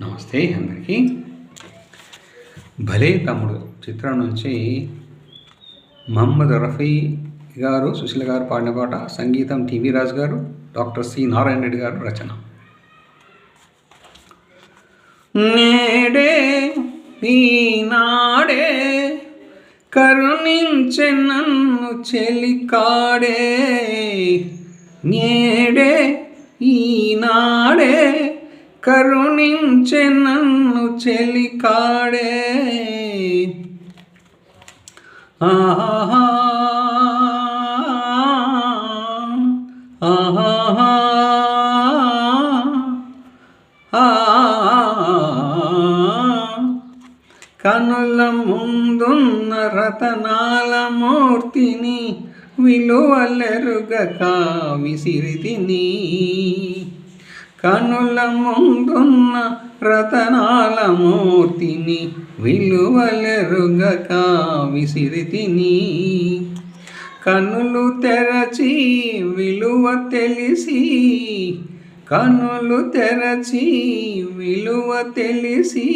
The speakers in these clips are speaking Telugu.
నమస్తే అందరికీ. 'భలే తమ్ముడు' చిత్రం నుంచి మహమ్మద్ రఫీ గారు, సుశీల గారు పాడిన పాట. సంగీతం టీవీ రాజు గారు, డాక్టర్ సి నారాయణ రెడ్డి గారు రచన. నేడే ఈనాడే కరుణించె నన్ను చెలికాడే, నేడే ఈనాడే కరుణించె నన్ను చెలికాడే. ఆహా ఆహా కనుల ముందున్న రతనాల మూర్తిని విలువలెరుగక విసిరితిని. కనుల ముందున్న రతనాల మూర్తిని విలువలెరుగక విసిరితిని. కనులు తెరచి విలువ తెలిసి, కనులు తెరచి విలువ తెలిసి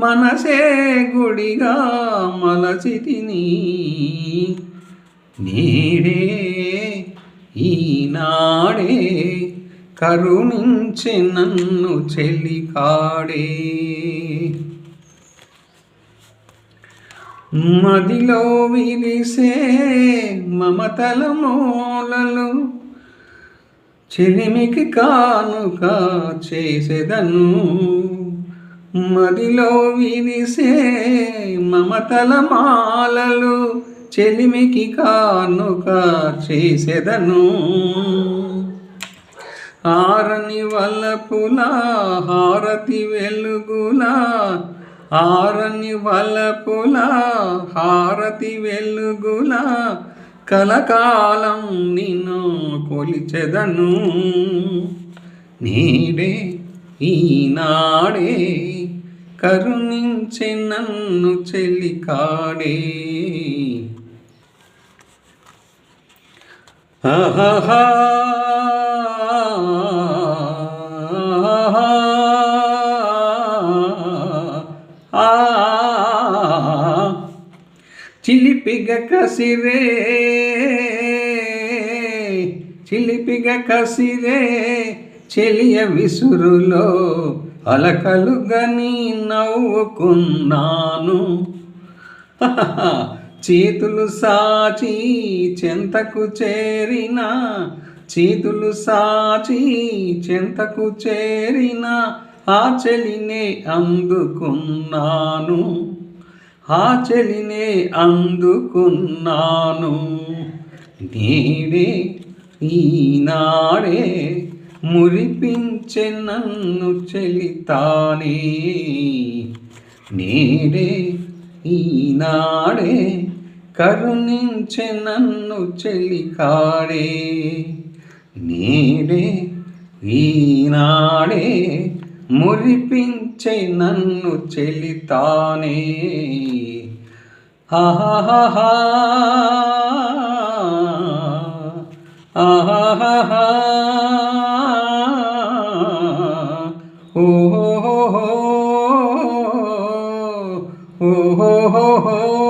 మనసే గుడిగా మలచితిని. నేడే ఈనాడే కరుణించె నన్ను చెలికాడే. మదిలో విరిసే మమతల మూలలు చెలిమికి కానుక చేసెదను. మదిలో విరిసే మమతల మాలలు చెలిమికి కానుక చేసెదను. ఆరని వలపుల హారతి వెలుగుల, ఆరని వలపుల హారతి వెలుగుల కలకాలం నిన్ను కొలిచెదను. నేడే ఈనాడే కరుణించె నన్ను చెలికాడే. ఆహా చిలిపిగ కసిరే, చిలిపిగ కసిరే చెలియ విసురులో అలకలుగని నవ్వుకున్నాను. చేతులు సాచి చెంతకు చేరిన, చేతులు సాచి చెంతకు చేరిన ఆ చెలినే అందుకున్నాను, ఆ చెలినే అందుకున్నాను. నేడే ఈనాడే మురిపించె నన్ను చెలితానే. నేడే ఈనాడే కరుణించె నన్ను చెలికాడే. నేడే ఈనాడే మురిపించె నన్ను చెలితానే. ఆహా ఆహా ఓహో ఓహో.